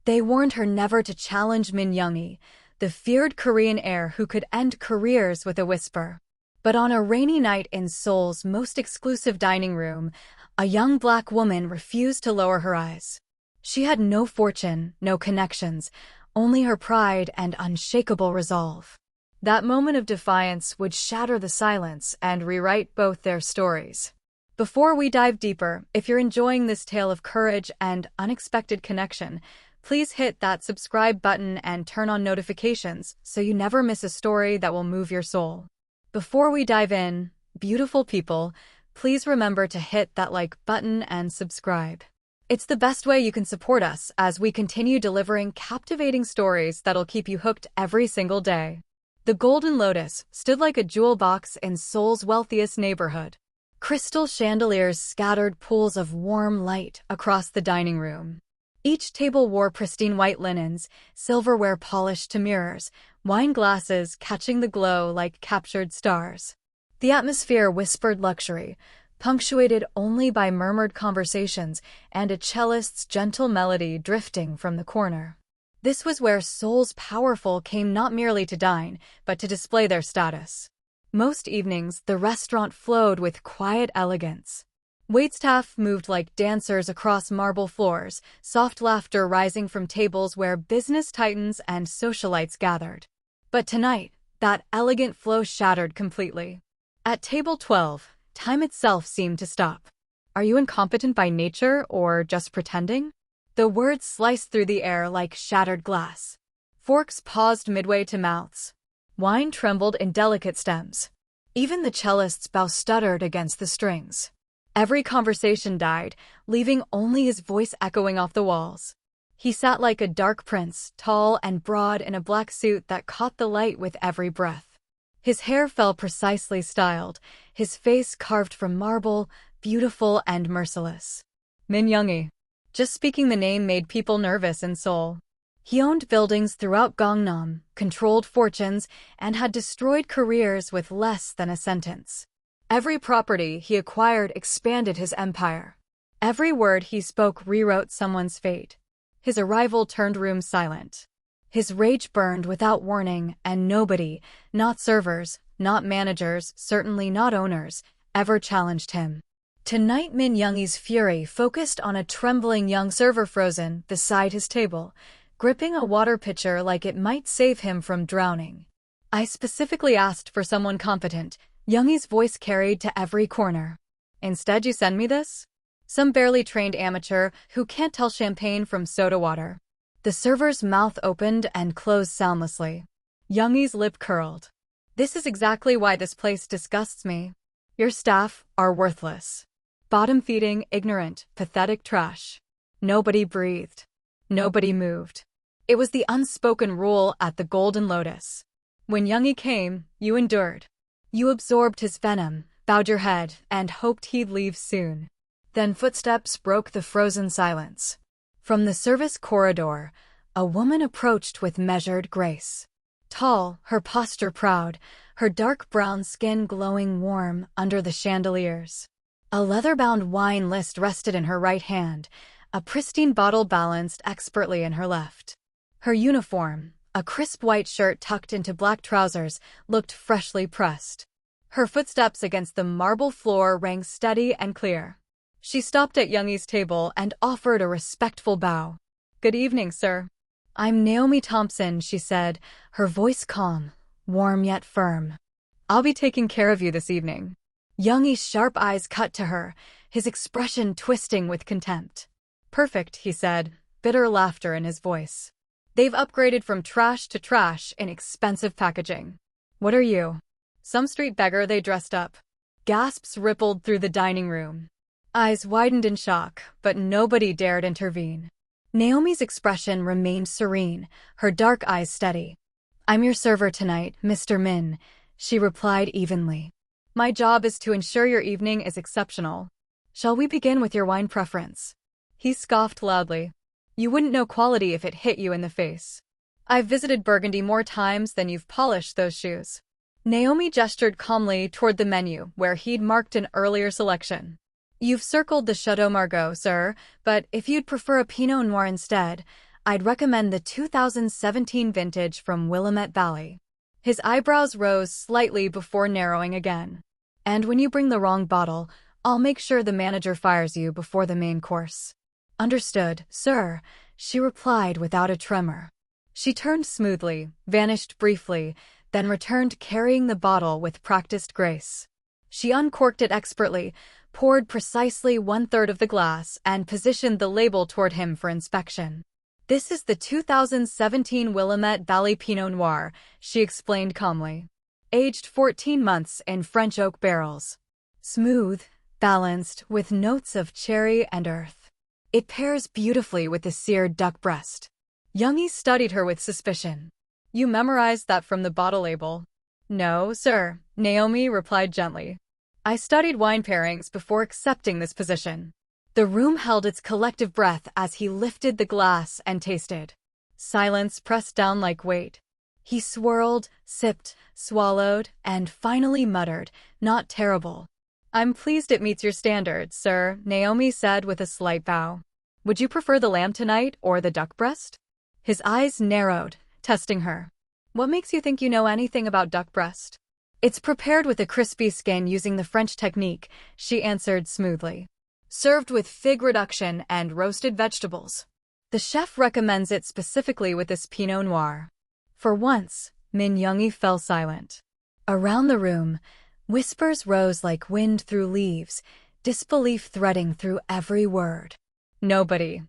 They warned her never to challenge Min Youngi, the feared Korean heir who could end careers with a whisper. But on a rainy night in Seoul's most exclusive dining room, a young black woman refused to lower her eyes. She had no fortune, no connections, only her pride and unshakable resolve. That moment of defiance would shatter the silence and rewrite both their stories. Before we dive deeper, if you're enjoying this tale of courage and unexpected connection, please hit that subscribe button and turn on notifications so you never miss a story that will move your soul. Before we dive in, beautiful people, please remember to hit that like button and subscribe. It's the best way you can support us as we continue delivering captivating stories that'll keep you hooked every single day. The Golden Lotus stood like a jewel box in Seoul's wealthiest neighborhood. Crystal chandeliers scattered pools of warm light across the dining room. Each table wore pristine white linens, silverware polished to mirrors, wine glasses catching the glow like captured stars. The atmosphere whispered luxury, punctuated only by murmured conversations and a cellist's gentle melody drifting from the corner. This was where Seoul's powerful came not merely to dine, but to display their status. Most evenings, the restaurant flowed with quiet elegance. Waitstaff moved like dancers across marble floors, soft laughter rising from tables where business titans and socialites gathered. But tonight, that elegant flow shattered completely. At table 12, time itself seemed to stop. Are you incompetent by nature or just pretending? The words sliced through the air like shattered glass. Forks paused midway to mouths. Wine trembled in delicate stems. Even the cellist's bow stuttered against the strings. Every conversation died, leaving only his voice echoing off the walls. He sat like a dark prince, tall and broad in a black suit that caught the light with every breath. His hair fell precisely styled, his face carved from marble, beautiful and merciless. Min Youngi. Just speaking the name made people nervous in Seoul. He owned buildings throughout Gangnam, controlled fortunes, and had destroyed careers with less than a sentence. Every property he acquired expanded his empire. Every word he spoke rewrote someone's fate. His arrival turned rooms silent. His rage burned without warning, and nobody, not servers, not managers, certainly not owners, ever challenged him. Tonight Min Youngi's fury focused on a trembling young server frozen beside his table, gripping a water pitcher like it might save him from drowning. I specifically asked for someone competent, Youngi's voice carried to every corner. Instead you send me this? Some barely trained amateur who can't tell champagne from soda water. The server's mouth opened and closed soundlessly. Youngi's lip curled. This is exactly why this place disgusts me. Your staff are worthless. Bottom-feeding, ignorant, pathetic trash. Nobody breathed. Nobody moved. It was the unspoken rule at the Golden Lotus. When Youngi came, you endured. You absorbed his venom, bowed your head, and hoped he'd leave soon. Then footsteps broke the frozen silence. From the service corridor, a woman approached with measured grace. Tall, her posture proud, her dark brown skin glowing warm under the chandeliers. A leather-bound wine list rested in her right hand, a pristine bottle balanced expertly in her left. Her uniform, a crisp white shirt tucked into black trousers, looked freshly pressed. Her footsteps against the marble floor rang steady and clear. She stopped at Youngi's table and offered a respectful bow. "Good evening, sir." "I'm Naomi Thompson," she said, her voice calm, warm yet firm. "I'll be taking care of you this evening." Youngi's sharp eyes cut to her, his expression twisting with contempt. "Perfect," he said, bitter laughter in his voice. "They've upgraded from trash to trash in expensive packaging. What are you? Some street beggar they dressed up." Gasps rippled through the dining room. Eyes widened in shock, but nobody dared intervene. Naomi's expression remained serene, her dark eyes steady. "I'm your server tonight, Mr. Min," she replied evenly. "My job is to ensure your evening is exceptional. Shall we begin with your wine preference?" He scoffed loudly. "You wouldn't know quality if it hit you in the face. I've visited Burgundy more times than you've polished those shoes." Naomi gestured calmly toward the menu where he'd marked an earlier selection. "You've circled the Chateau Margaux, sir, but if you'd prefer a Pinot Noir instead, I'd recommend the 2017 vintage from Willamette Valley. His eyebrows rose slightly before narrowing again. And when you bring the wrong bottle, I'll make sure the manager fires you before the main course. Understood, sir, she replied without a tremor. She turned smoothly, vanished briefly, then returned carrying the bottle with practiced grace. She uncorked it expertly, poured precisely 1/3 of the glass, and positioned the label toward him for inspection. This is the 2017 Willamette Valley Pinot Noir, she explained calmly. Aged 14 months in French oak barrels. Smooth, balanced, with notes of cherry and earth. It pairs beautifully with the seared duck breast. Youngie studied her with suspicion. You memorized that from the bottle label? No, sir, Naomi replied gently. I studied wine pairings before accepting this position. The room held its collective breath as he lifted the glass and tasted. Silence pressed down like weight. He swirled, sipped, swallowed, and finally muttered, "Not terrible." "I'm pleased it meets your standards, sir," Naomi said with a slight bow. "Would you prefer the lamb tonight or the duck breast?" His eyes narrowed, testing her. "What makes you think you know anything about duck breast?" "It's prepared with a crispy skin using the French technique," she answered smoothly. "Served with fig reduction and roasted vegetables. The chef recommends it specifically with this Pinot Noir." For once, Min Youngie fell silent. Around the room, whispers rose like wind through leaves, disbelief threading through every word. Nobody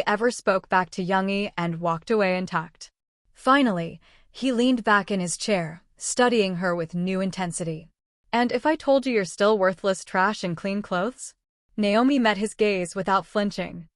ever spoke back to Youngie and walked away intact. Finally, he leaned back in his chair, studying her with new intensity. "And if I told you you're still worthless trash in clean clothes?" Naomi met his gaze without flinching.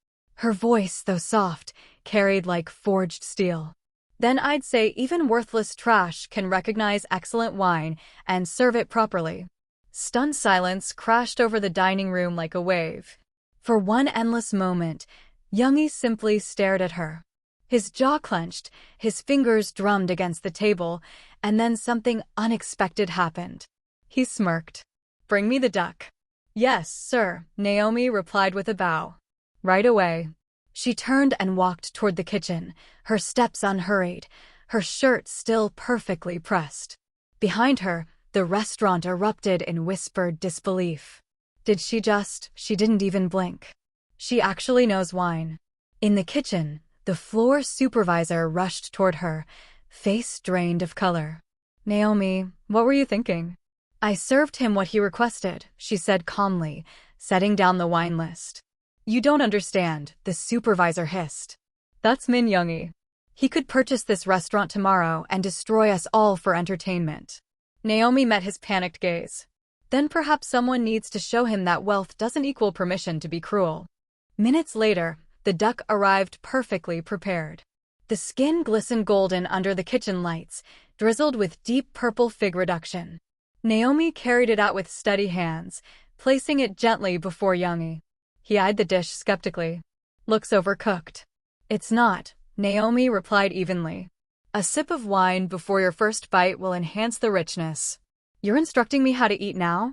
Her voice, though soft, carried like forged steel. "Then I'd say even worthless trash can recognize excellent wine and serve it properly." Stunned silence crashed over the dining room like a wave. For one endless moment, Youngie simply stared at her. His jaw clenched, his fingers drummed against the table, and then something unexpected happened. He smirked. "Bring me the duck." "Yes, sir," Naomi replied with a bow. "Right away." She turned and walked toward the kitchen, her steps unhurried, her shirt still perfectly pressed. Behind her, the restaurant erupted in whispered disbelief. Did she didn't even blink. She actually knows wine. In the kitchen, the floor supervisor rushed toward her, face drained of color. "Naomi, what were you thinking?" "I served him what he requested," she said calmly, setting down the wine list. "You don't understand," the supervisor hissed. "That's Min Youngie. He could purchase this restaurant tomorrow and destroy us all for entertainment." Naomi met his panicked gaze. "Then perhaps someone needs to show him that wealth doesn't equal permission to be cruel." Minutes later, the duck arrived perfectly prepared. The skin glistened golden under the kitchen lights, drizzled with deep purple fig reduction. Naomi carried it out with steady hands, placing it gently before Youngie. He eyed the dish skeptically. "Looks overcooked." "It's not," Naomi replied evenly. "A sip of wine before your first bite will enhance the richness." "You're instructing me how to eat now?"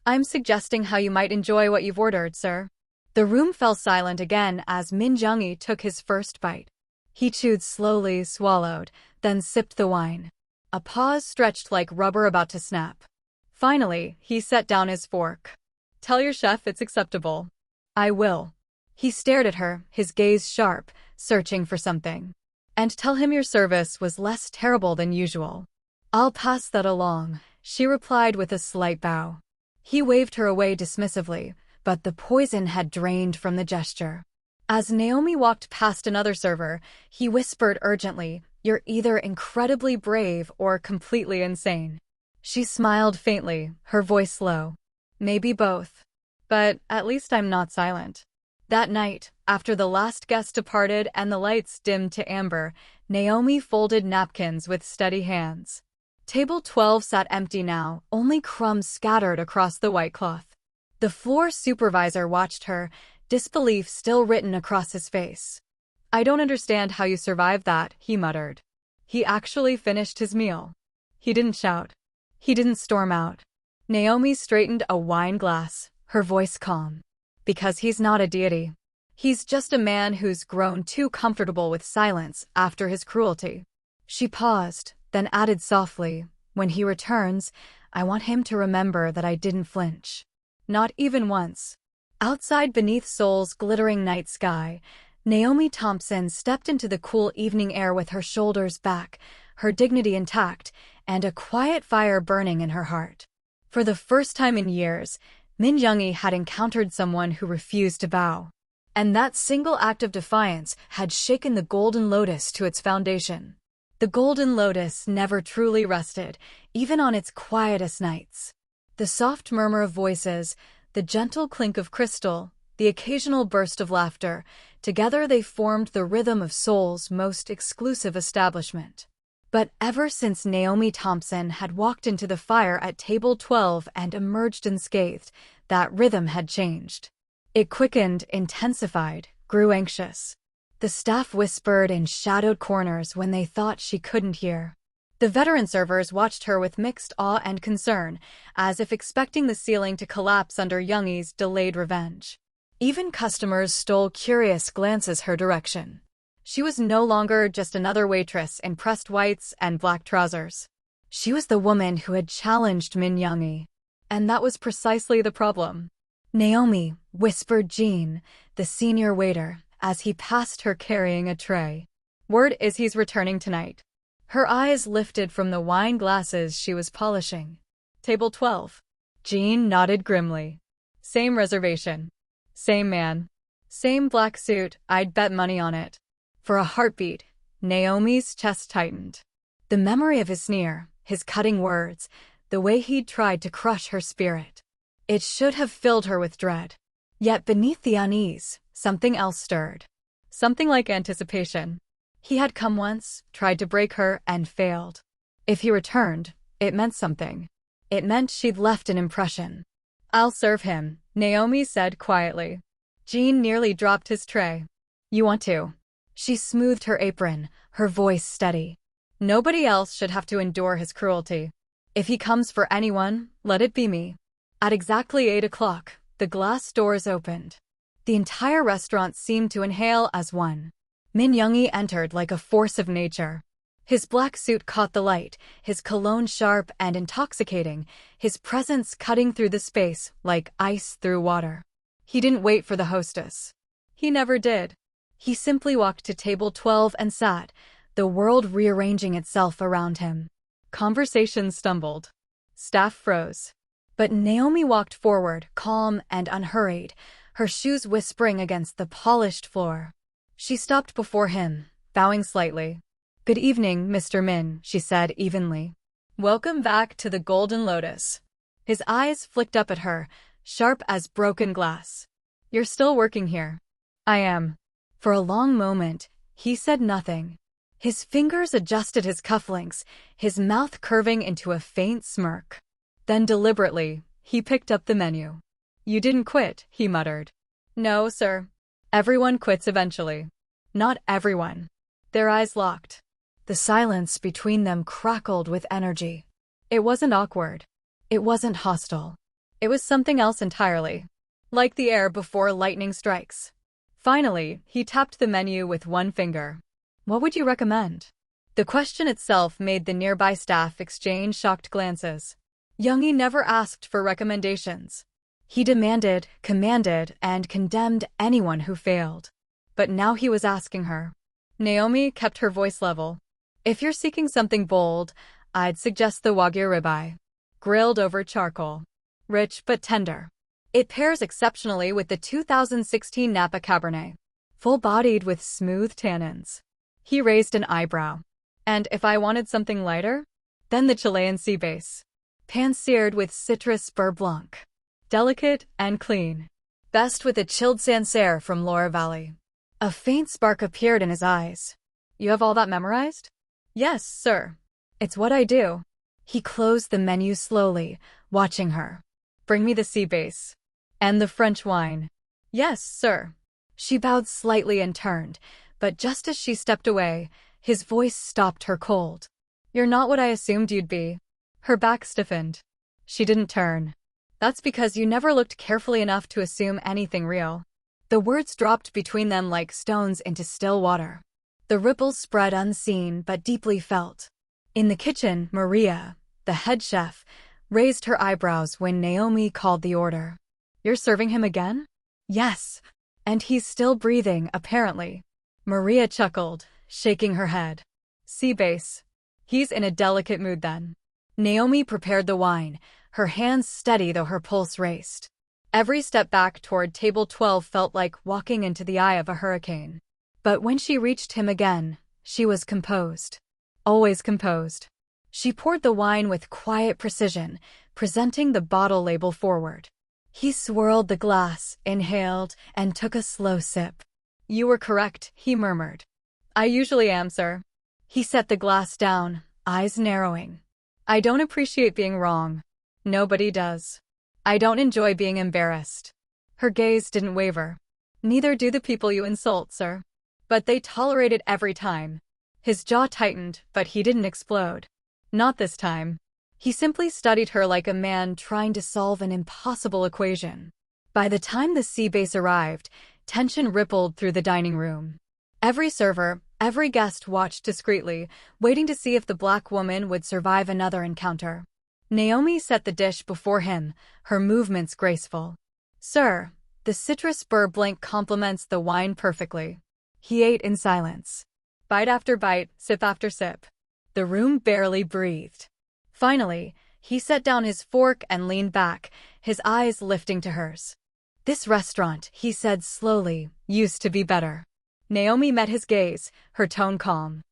"I'm suggesting how you might enjoy what you've ordered, sir." The room fell silent again as Min Youngie took his first bite. He chewed slowly, swallowed, then sipped the wine. A pause stretched like rubber about to snap. Finally, he set down his fork. "Tell your chef it's acceptable." "I will." He stared at her, his gaze sharp, searching for something. "And tell him your service was less terrible than usual." "I'll pass that along," she replied with a slight bow. He waved her away dismissively, but the poison had drained from the gesture. As Naomi walked past another server, he whispered urgently, "You're either incredibly brave or completely insane." She smiled faintly, her voice low. "Maybe both. But at least I'm not silent." That night, after the last guest departed and the lights dimmed to amber, Naomi folded napkins with steady hands. Table 12 sat empty now, only crumbs scattered across the white cloth. The floor supervisor watched her, disbelief still written across his face. "I don't understand how you survived that," he muttered. He actually finished his meal. He didn't shout. He didn't storm out. Naomi straightened a wine glass, her voice calm. "Because he's not a deity. He's just a man who's grown too comfortable with silence after his cruelty. She paused, then added softly, when he returns, I want him to remember that I didn't flinch. Not even once. Outside beneath Seoul's glittering night sky, Naomi Thompson stepped into the cool evening air with her shoulders back, her dignity intact, and a quiet fire burning in her heart. For the first time in years, Min Youngie had encountered someone who refused to bow. And that single act of defiance had shaken the Golden Lotus to its foundation. The Golden Lotus never truly rested, even on its quietest nights. The soft murmur of voices, the gentle clink of crystal, the occasional burst of laughter, together they formed the rhythm of Seoul's most exclusive establishment. But ever since Naomi Thompson had walked into the fire at table 12 and emerged unscathed, that rhythm had changed. It quickened, intensified, grew anxious. The staff whispered in shadowed corners when they thought she couldn't hear. The veteran servers watched her with mixed awe and concern, as if expecting the ceiling to collapse under Youngie's delayed revenge. Even customers stole curious glances her direction. She was no longer just another waitress in pressed whites and black trousers. She was the woman who had challenged Min Youngie. And that was precisely the problem. Naomi, whispered Jean, the senior waiter, as he passed her carrying a tray. Word is he's returning tonight. Her eyes lifted from the wine glasses she was polishing. Table 12. Jean nodded grimly. Same reservation. Same man. Same black suit, I'd bet money on it. For a heartbeat, Naomi's chest tightened. The memory of his sneer, his cutting words, the way he'd tried to crush her spirit. It should have filled her with dread. Yet beneath the unease, something else stirred. Something like anticipation. He had come once, tried to break her, and failed. If he returned, it meant something. It meant she'd left an impression. I'll serve him, Naomi said quietly. Jean nearly dropped his tray. You want to? She smoothed her apron, her voice steady. Nobody else should have to endure his cruelty. If he comes for anyone, let it be me. At exactly 8 o'clock, the glass doors opened. The entire restaurant seemed to inhale as one. Min Youngie entered like a force of nature. His black suit caught the light, his cologne sharp and intoxicating, his presence cutting through the space like ice through water. He didn't wait for the hostess. He never did. He simply walked to table 12 and sat, the world rearranging itself around him. Conversations stumbled. Staff froze. But Naomi walked forward, calm and unhurried, her shoes whispering against the polished floor. She stopped before him, bowing slightly. Good evening, Mr. Min, she said evenly. Welcome back to the Golden Lotus. His eyes flicked up at her, sharp as broken glass. You're still working here. I am. For a long moment, he said nothing. His fingers adjusted his cufflinks, his mouth curving into a faint smirk. Then deliberately, he picked up the menu. You didn't quit, he muttered. No, sir. Everyone quits eventually. Not everyone. Their eyes locked. The silence between them crackled with energy. It wasn't awkward. It wasn't hostile. It was something else entirely. Like the air before lightning strikes. Finally, he tapped the menu with one finger. What would you recommend? The question itself made the nearby staff exchange shocked glances. Youngie never asked for recommendations. He demanded, commanded, and condemned anyone who failed. But now he was asking her. Naomi kept her voice level. If you're seeking something bold, I'd suggest the Wagyu ribeye. Grilled over charcoal. Rich but tender. It pairs exceptionally with the 2016 Napa Cabernet. Full-bodied with smooth tannins. He raised an eyebrow. And if I wanted something lighter? Then the Chilean sea base. Pan-seared with citrus beurre blanc. Delicate and clean. Best with a chilled Sancerre from Loire Valley. A faint spark appeared in his eyes. You have all that memorized? Yes, sir. It's what I do. He closed the menu slowly, watching her. Bring me the sea base. And the French wine. Yes, sir. She bowed slightly and turned, but just as she stepped away, his voice stopped her cold. You're not what I assumed you'd be. Her back stiffened. She didn't turn. That's because you never looked carefully enough to assume anything real. The words dropped between them like stones into still water. The ripples spread unseen but deeply felt. In the kitchen, Maria, the head chef, raised her eyebrows when Naomi called the order. "You're serving him again?" "Yes. And he's still breathing, apparently." Maria chuckled, shaking her head. "Sea base. He's in a delicate mood then." Naomi prepared the wine, her hands steady though her pulse raced. Every step back toward table 12 felt like walking into the eye of a hurricane. But when she reached him again, she was composed. Always composed. She poured the wine with quiet precision, presenting the bottle label forward. He swirled the glass, inhaled, and took a slow sip. "You were correct," he murmured. "I usually am, sir." He set the glass down, eyes narrowing. "I don't appreciate being wrong. Nobody does. I don't enjoy being embarrassed." Her gaze didn't waver. "Neither do the people you insult, sir. But they tolerate it every time." His jaw tightened, but he didn't explode. Not this time. He simply studied her like a man trying to solve an impossible equation. By the time the sea base arrived, tension rippled through the dining room. Every server, every guest watched discreetly, waiting to see if the black woman would survive another encounter. Naomi set the dish before him, her movements graceful. "Sir, the citrus burr blank complements the wine perfectly." He ate in silence. Bite after bite, sip after sip. The room barely breathed. Finally, he set down his fork and leaned back, his eyes lifting to hers. "This restaurant," he said slowly, "used to be better." Naomi met his gaze, her tone calm.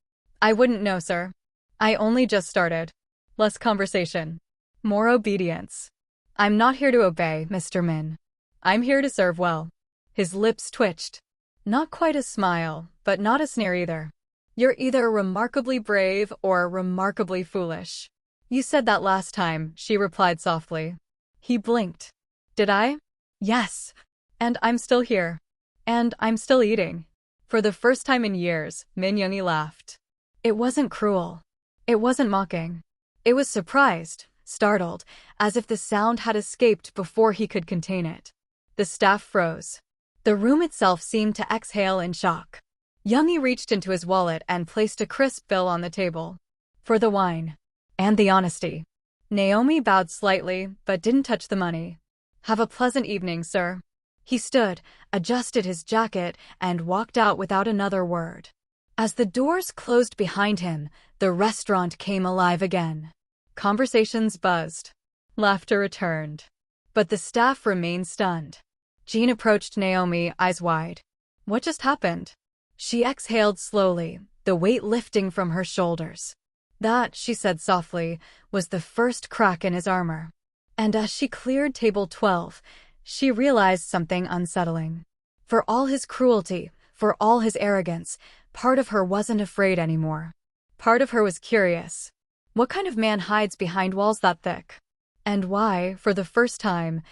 "I wouldn't know, sir. I only just started. Less conversation. More obedience. I'm not here to obey, Mr. Min. I'm here to serve well." His lips twitched. Not quite a smile, but not a sneer either. "You're either remarkably brave or remarkably foolish." "You said that last time," she replied softly. He blinked. "Did I?" "Yes. And I'm still here. And I'm still eating." For the first time in years, Min Youngi laughed. It wasn't cruel. It wasn't mocking. It was surprised, startled, as if the sound had escaped before he could contain it. The staff froze. The room itself seemed to exhale in shock. Youngi reached into his wallet and placed a crisp bill on the table. "For the wine. And the honesty." Naomi bowed slightly, but didn't touch the money. "Have a pleasant evening, sir." He stood, adjusted his jacket, and walked out without another word. As the doors closed behind him, the restaurant came alive again. Conversations buzzed. Laughter returned. But the staff remained stunned. Jean approached Naomi, eyes wide. "What just happened?" She exhaled slowly, the weight lifting from her shoulders. "That," she said softly, "was the first crack in his armor." And as she cleared table 12, she realized something unsettling. For all his cruelty, for all his arrogance, part of her wasn't afraid anymore. Part of her was curious. What kind of man hides behind walls that thick? And why, for the first time,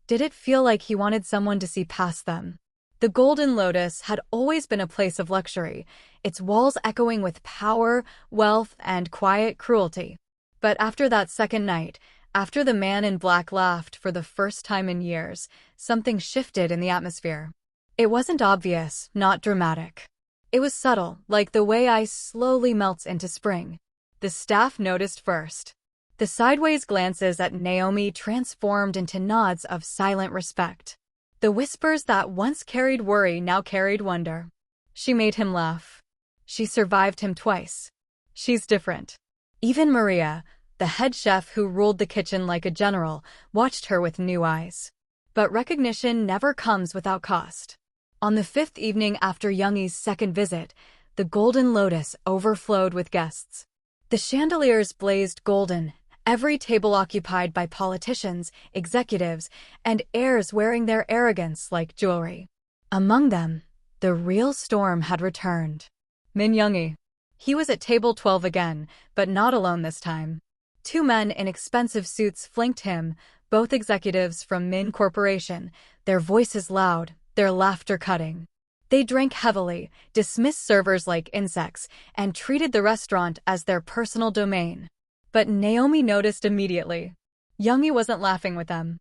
did it feel like he wanted someone to see past them? The Golden Lotus had always been a place of luxury, its walls echoing with power, wealth, and quiet cruelty. But after that second night, after the man in black laughed for the first time in years, something shifted in the atmosphere. It wasn't obvious, not dramatic. It was subtle, like the way ice slowly melts into spring. The staff noticed first. The sideways glances at Naomi transformed into nods of silent respect. The whispers that once carried worry now carried wonder. She made him laugh. She survived him twice. She's different. Even Maria, the head chef who ruled the kitchen like a general, watched her with new eyes. But recognition never comes without cost. On the fifth evening after Youngi's second visit, the Golden Lotus overflowed with guests. The chandeliers blazed golden, every table occupied by politicians, executives, and heirs wearing their arrogance like jewelry. Among them, the real storm had returned. Min Youngi. He was at table 12 again, but not alone this time. Two men in expensive suits flanked him, both executives from Min Corporation, their voices loud, their laughter cutting. They drank heavily, dismissed servers like insects, and treated the restaurant as their personal domain. But Naomi noticed immediately. Youngi wasn't laughing with them.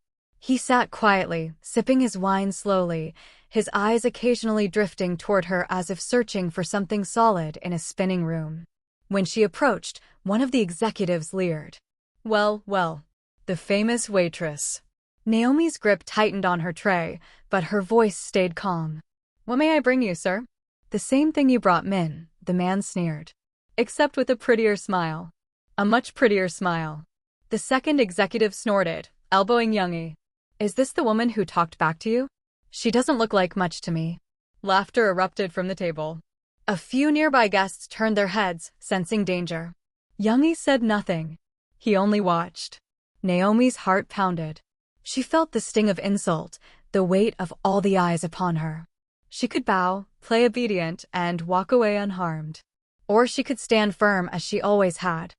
He sat quietly, sipping his wine slowly, his eyes occasionally drifting toward her as if searching for something solid in a spinning room. When she approached, one of the executives leered. "Well, well, the famous waitress." Naomi's grip tightened on her tray, but her voice stayed calm. "What may I bring you, sir?" "The same thing you brought Min," the man sneered. "Except with a prettier smile." "A much prettier smile." The second executive snorted, elbowing Youngie. "Is this the woman who talked back to you?" "She doesn't look like much to me." Laughter erupted from the table. A few nearby guests turned their heads, sensing danger. Youngie said nothing. He only watched. Naomi's heart pounded. She felt the sting of insult, the weight of all the eyes upon her. She could bow, play obedient, and walk away unharmed. Or she could stand firm as she always had.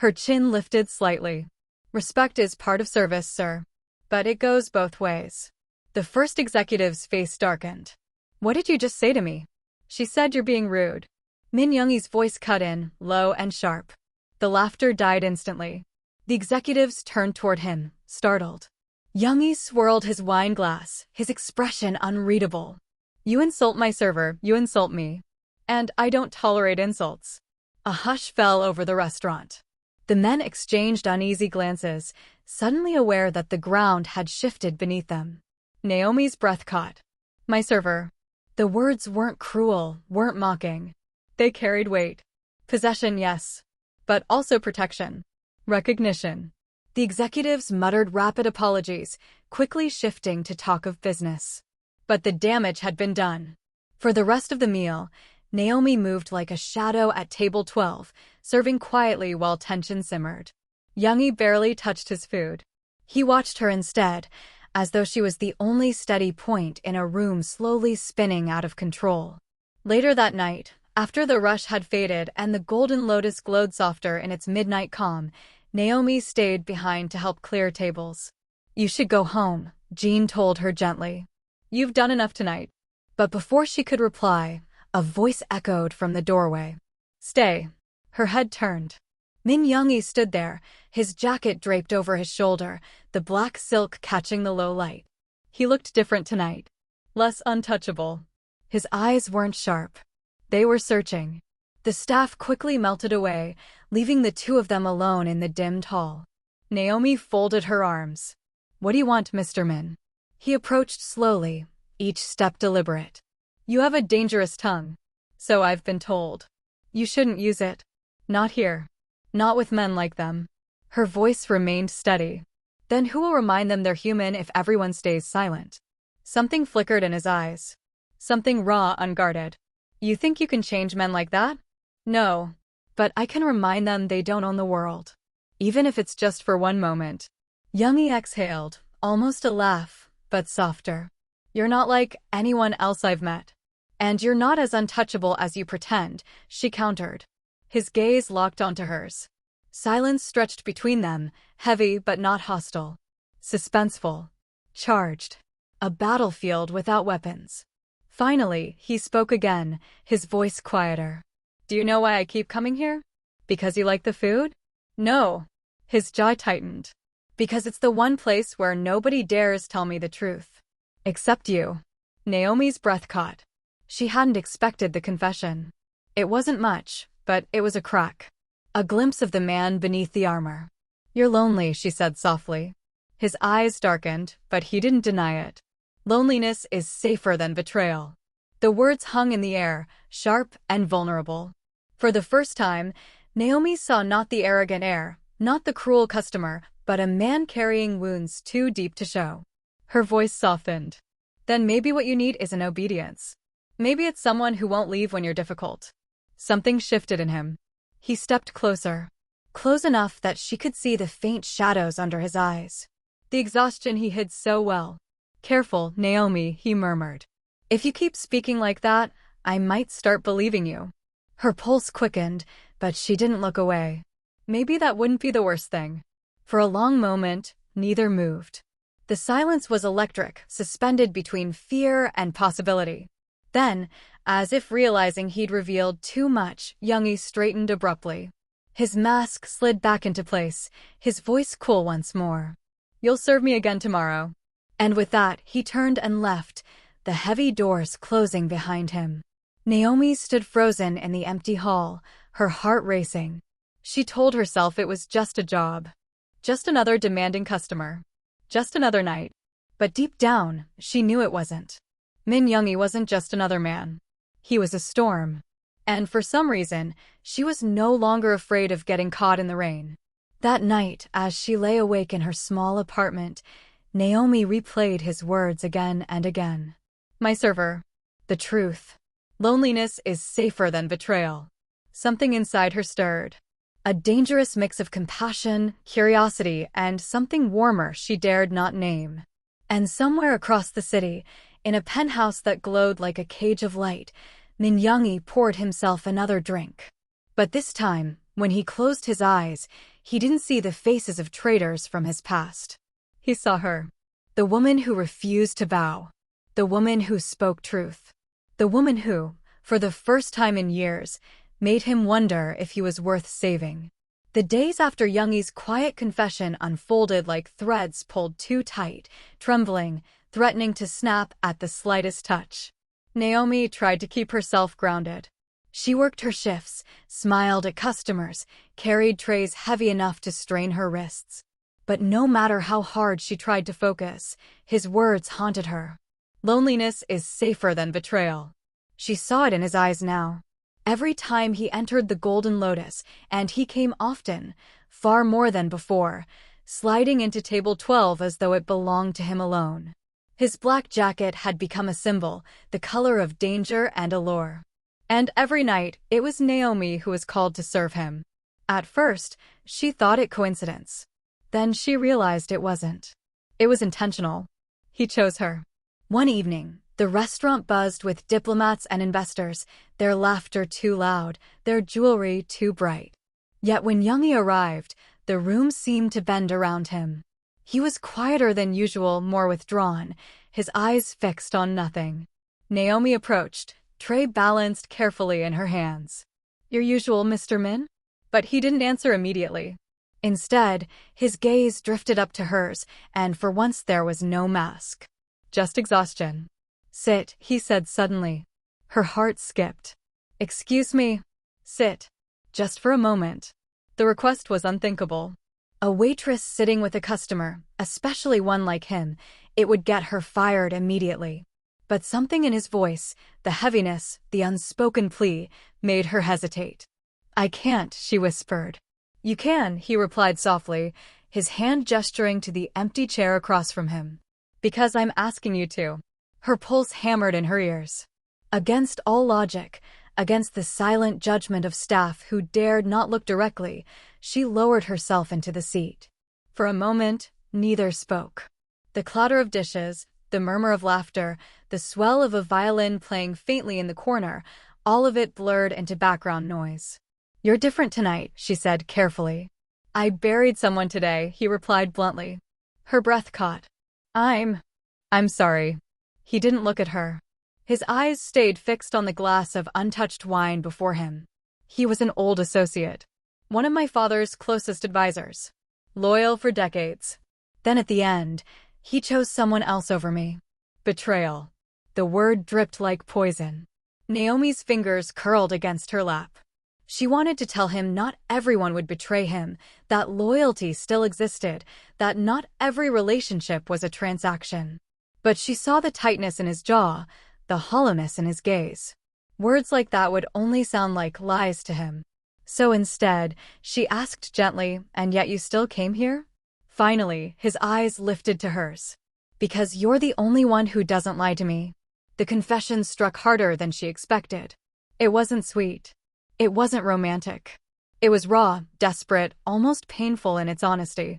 Her chin lifted slightly. "Respect is part of service, sir. But it goes both ways." The first executive's face darkened. "What did you just say to me?" "She said you're being rude." Min Youngie's voice cut in, low and sharp. The laughter died instantly. The executives turned toward him, startled. Youngie swirled his wine glass, his expression unreadable. "You insult my server, you insult me. And I don't tolerate insults." A hush fell over the restaurant. The men exchanged uneasy glances, suddenly aware that the ground had shifted beneath them. Naomi's breath caught. "My server." The words weren't cruel, weren't mocking. They carried weight. Possession, yes. But also protection. Recognition. The executives muttered rapid apologies, quickly shifting to talk of business. But the damage had been done. For the rest of the meal, Naomi moved like a shadow at table 12, serving quietly while tension simmered. Youngie barely touched his food. He watched her instead, as though she was the only steady point in a room slowly spinning out of control. Later that night, after the rush had faded and the golden lotus glowed softer in its midnight calm, Naomi stayed behind to help clear tables. "You should go home," Jean told her gently. "You've done enough tonight." But before she could reply, a voice echoed from the doorway. "Stay." Her head turned. Min Youngie stood there, his jacket draped over his shoulder, the black silk catching the low light. He looked different tonight. Less untouchable. His eyes weren't sharp. They were searching. The staff quickly melted away, leaving the two of them alone in the dimmed hall. Naomi folded her arms. "What do you want, Mr. Min?" He approached slowly, each step deliberate. "You have a dangerous tongue." "So I've been told." "You shouldn't use it." "Not here. Not with men like them." Her voice remained steady. "Then who will remind them they're human if everyone stays silent?" Something flickered in his eyes. Something raw, unguarded. "You think you can change men like that?" "No. But I can remind them they don't own the world. Even if it's just for one moment." Youngie exhaled, almost a laugh, but softer. "You're not like anyone else I've met. And you're not as untouchable as you pretend," she countered. His gaze locked onto hers. Silence stretched between them, heavy but not hostile. Suspenseful. Charged. A battlefield without weapons. Finally, he spoke again, his voice quieter. "Do you know why I keep coming here? Because you like the food?" "No." His jaw tightened. "Because it's the one place where nobody dares tell me the truth. Except you." Naomi's breath caught. She hadn't expected the confession. It wasn't much, but it was a crack. A glimpse of the man beneath the armor. "You're lonely," she said softly. His eyes darkened, but he didn't deny it. "Loneliness is safer than betrayal." The words hung in the air, sharp and vulnerable. For the first time, Naomi saw not the arrogant heir, not the cruel customer, but a man carrying wounds too deep to show. Her voice softened. "Then maybe what you need isn't obedience. Maybe it's someone who won't leave when you're difficult." Something shifted in him. He stepped closer. Close enough that she could see the faint shadows under his eyes. The exhaustion he hid so well. "Careful, Naomi," he murmured. "If you keep speaking like that, I might start believing you." Her pulse quickened, but she didn't look away. Maybe that wouldn't be the worst thing. For a long moment, neither moved. The silence was electric, suspended between fear and possibility. Then, as if realizing he'd revealed too much, Youngie straightened abruptly. His mask slid back into place, his voice cool once more. "You'll serve me again tomorrow." And with that, he turned and left, the heavy doors closing behind him. Naomi stood frozen in the empty hall, her heart racing. She told herself it was just a job. Just another demanding customer. Just another night. But deep down, she knew it wasn't. Min Youngie wasn't just another man. He was a storm. And for some reason, she was no longer afraid of getting caught in the rain. That night, as she lay awake in her small apartment, Naomi replayed his words again and again. My server. The truth. Loneliness is safer than betrayal. Something inside her stirred. A dangerous mix of compassion, curiosity, and something warmer she dared not name. And somewhere across the city, in a penthouse that glowed like a cage of light, Min Youngie poured himself another drink. But this time, when he closed his eyes, he didn't see the faces of traitors from his past. He saw her. The woman who refused to bow. The woman who spoke truth. The woman who, for the first time in years, made him wonder if he was worth saving. The days after Youngie's quiet confession unfolded like threads pulled too tight, trembling, threatening to snap at the slightest touch. Naomi tried to keep herself grounded. She worked her shifts, smiled at customers, carried trays heavy enough to strain her wrists. But no matter how hard she tried to focus, his words haunted her. Loneliness is safer than betrayal. She saw it in his eyes now. Every time he entered the Golden Lotus, and he came often, far more than before, sliding into table 12 as though it belonged to him alone. His black jacket had become a symbol, the color of danger and allure. And every night, it was Naomi who was called to serve him. At first, she thought it coincidence. Then she realized it wasn't. It was intentional. He chose her. One evening, the restaurant buzzed with diplomats and investors, their laughter too loud, their jewelry too bright. Yet when Youngie arrived, the room seemed to bend around him. He was quieter than usual, more withdrawn, his eyes fixed on nothing. Naomi approached, tray balanced carefully in her hands. Your usual, Mr. Min? But he didn't answer immediately. Instead, his gaze drifted up to hers, and for once there was no mask. Just exhaustion. Sit, he said suddenly. Her heart skipped. Excuse me. Sit. Just for a moment. The request was unthinkable. A waitress sitting with a customer, especially one like him, it would get her fired immediately. But something in his voice, the heaviness, the unspoken plea, made her hesitate. I can't, she whispered. You can, he replied softly, his hand gesturing to the empty chair across from him. Because I'm asking you to. Her pulse hammered in her ears. Against all logic, against the silent judgment of staff who dared not look directly, she lowered herself into the seat. For a moment, neither spoke. The clatter of dishes, the murmur of laughter, the swell of a violin playing faintly in the corner, all of it blurred into background noise. You're different tonight, she said carefully. I buried someone today, he replied bluntly. Her breath caught. I'm sorry. He didn't look at her. His eyes stayed fixed on the glass of untouched wine before him. He was an old associate. One of my father's closest advisors. Loyal for decades. Then at the end, he chose someone else over me. Betrayal. The word dripped like poison. Naomi's fingers curled against her lap. She wanted to tell him not everyone would betray him, that loyalty still existed, that not every relationship was a transaction. But she saw the tightness in his jaw, the hollowness in his gaze. Words like that would only sound like lies to him. So instead, she asked gently, and yet you still came here? Finally, his eyes lifted to hers. Because you're the only one who doesn't lie to me. The confession struck harder than she expected. It wasn't sweet. It wasn't romantic. It was raw, desperate, almost painful in its honesty.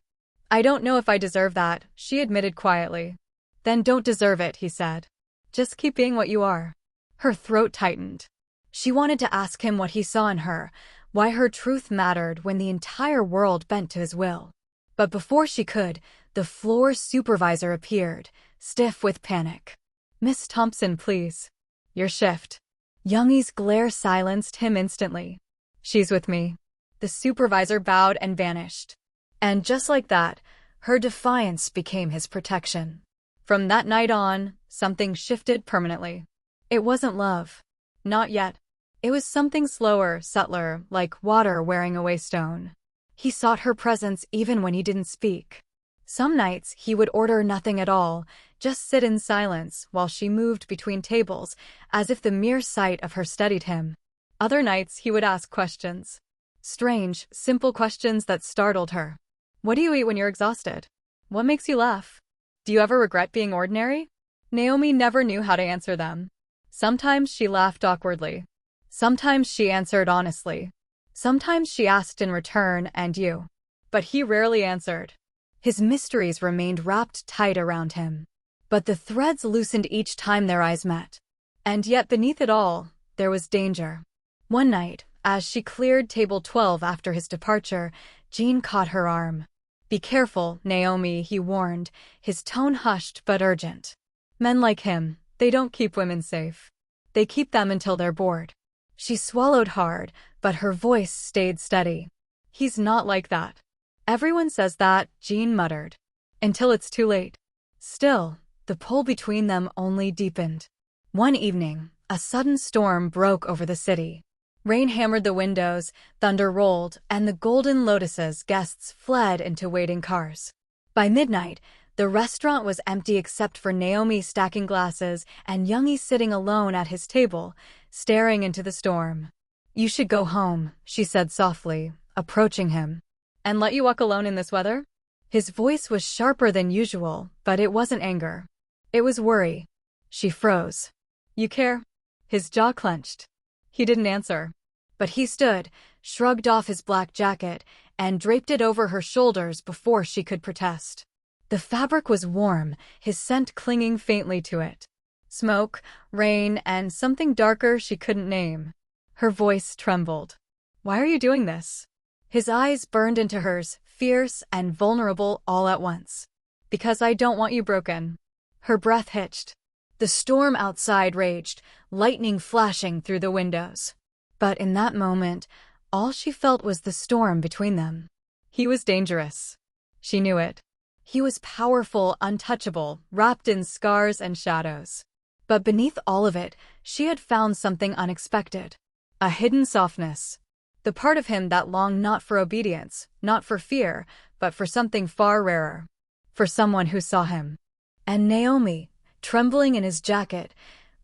I don't know if I deserve that, she admitted quietly. Then don't deserve it, he said. Just keep being what you are. Her throat tightened. She wanted to ask him what he saw in her, why her truth mattered when the entire world bent to his will. But before she could, the floor supervisor appeared, stiff with panic. Miss Thompson, please. Your shift. Youngie's glare silenced him instantly. She's with me. The supervisor bowed and vanished. And just like that, her defiance became his protection. From that night on, something shifted permanently. It wasn't love. Not yet. It was something slower, subtler, like water wearing away stone. He sought her presence even when he didn't speak. Some nights, he would order nothing at all, just sit in silence while she moved between tables, as if the mere sight of her steadied him. Other nights, he would ask questions. Strange, simple questions that startled her. What do you eat when you're exhausted? What makes you laugh? Do you ever regret being ordinary? Naomi never knew how to answer them. Sometimes she laughed awkwardly. Sometimes she answered honestly. Sometimes she asked in return, "And you?" But he rarely answered. His mysteries remained wrapped tight around him. But the threads loosened each time their eyes met. And yet beneath it all, there was danger. One night, as she cleared table 12 after his departure, Jean caught her arm. "Be careful, Naomi," he warned, his tone hushed but urgent. "Men like him, they don't keep women safe. They keep them until they're bored." She swallowed hard, but her voice stayed steady. "He's not like that." "Everyone says that," Jean muttered. "Until it's too late." Still, the pull between them only deepened. One evening, a sudden storm broke over the city. Rain hammered the windows, thunder rolled, and the Golden Lotus's guests fled into waiting cars. By midnight, the restaurant was empty except for Naomi stacking glasses and Youngie sitting alone at his table, staring into the storm. "You should go home," she said softly, approaching him. "And let you walk alone in this weather?" His voice was sharper than usual, but it wasn't anger. It was worry. She froze. "You care?" His jaw clenched. He didn't answer. But he stood, shrugged off his black jacket, and draped it over her shoulders before she could protest. The fabric was warm, his scent clinging faintly to it. Smoke, rain, and something darker she couldn't name. Her voice trembled. "Why are you doing this?" His eyes burned into hers, fierce and vulnerable all at once. "Because I don't want you broken." Her breath hitched. The storm outside raged, lightning flashing through the windows. But in that moment, all she felt was the storm between them. He was dangerous. She knew it. He was powerful, untouchable, wrapped in scars and shadows. But beneath all of it, she had found something unexpected. A hidden softness. The part of him that longed not for obedience, not for fear, but for something far rarer. For someone who saw him. And Naomi, trembling in his jacket,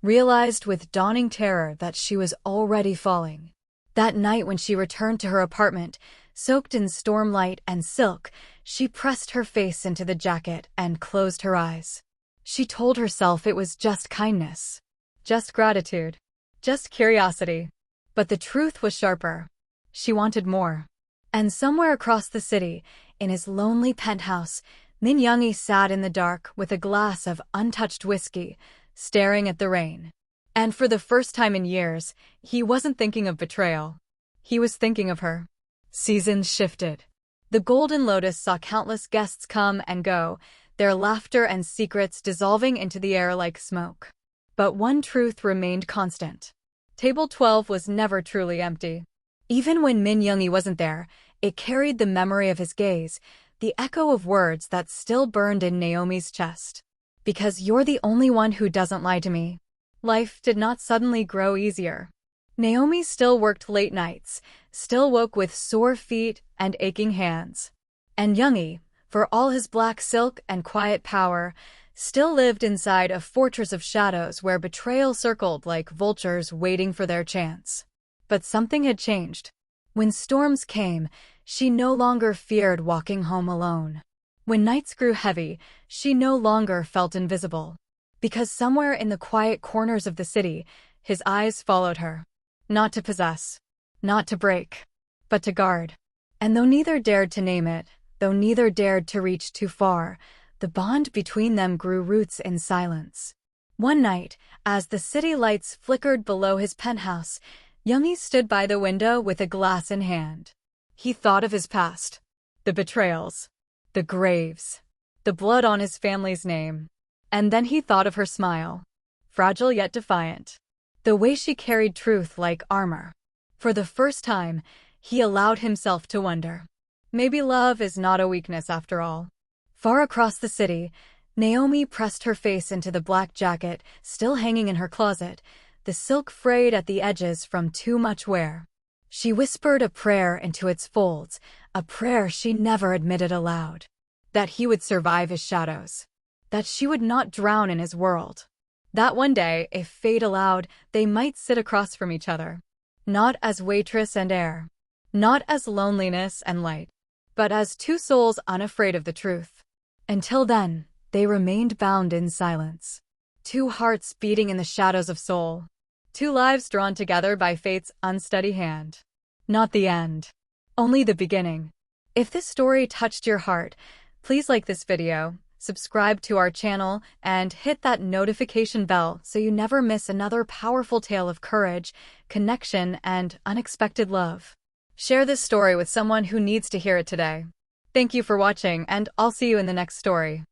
realized with dawning terror that she was already falling. That night when she returned to her apartment, soaked in stormlight and silk, she pressed her face into the jacket and closed her eyes. She told herself it was just kindness, just gratitude, just curiosity. But the truth was sharper. She wanted more. And somewhere across the city, in his lonely penthouse, Min Youngie sat in the dark with a glass of untouched whiskey, staring at the rain. And for the first time in years, he wasn't thinking of betrayal. He was thinking of her. Seasons shifted. The Golden Lotus saw countless guests come and go, their laughter and secrets dissolving into the air like smoke. But one truth remained constant. Table 12 was never truly empty. Even when Min Youngie wasn't there, it carried the memory of his gaze, the echo of words that still burned in Naomi's chest. "Because you're the only one who doesn't lie to me." Life did not suddenly grow easier. Naomi still worked late nights, still woke with sore feet and aching hands. And Youngie, for all his black silk and quiet power, still lived inside a fortress of shadows where betrayal circled like vultures waiting for their chance. But something had changed. When storms came, she no longer feared walking home alone. When nights grew heavy, she no longer felt invisible. Because somewhere in the quiet corners of the city, his eyes followed her. Not to possess, not to break, but to guard. And though neither dared to name it, though neither dared to reach too far, the bond between them grew roots in silence. One night, as the city lights flickered below his penthouse, Youngie stood by the window with a glass in hand. He thought of his past. The betrayals. The graves. The blood on his family's name. And then he thought of her smile. Fragile yet defiant. The way she carried truth like armor. For the first time, he allowed himself to wonder. Maybe love is not a weakness after all. Far across the city, Naomi pressed her face into the black jacket, still hanging in her closet, the silk frayed at the edges from too much wear. She whispered a prayer into its folds, a prayer she never admitted aloud. That he would survive his shadows. That she would not drown in his world. That one day, if fate allowed, they might sit across from each other. Not as waitress and heir. Not as loneliness and light. But as two souls unafraid of the truth. Until then, they remained bound in silence. Two hearts beating in the shadows of Seoul. Two lives drawn together by fate's unsteady hand. Not the end. Only the beginning. If this story touched your heart, please like this video, subscribe to our channel, and hit that notification bell so you never miss another powerful tale of courage, connection, and unexpected love. Share this story with someone who needs to hear it today. Thank you for watching, and I'll see you in the next story.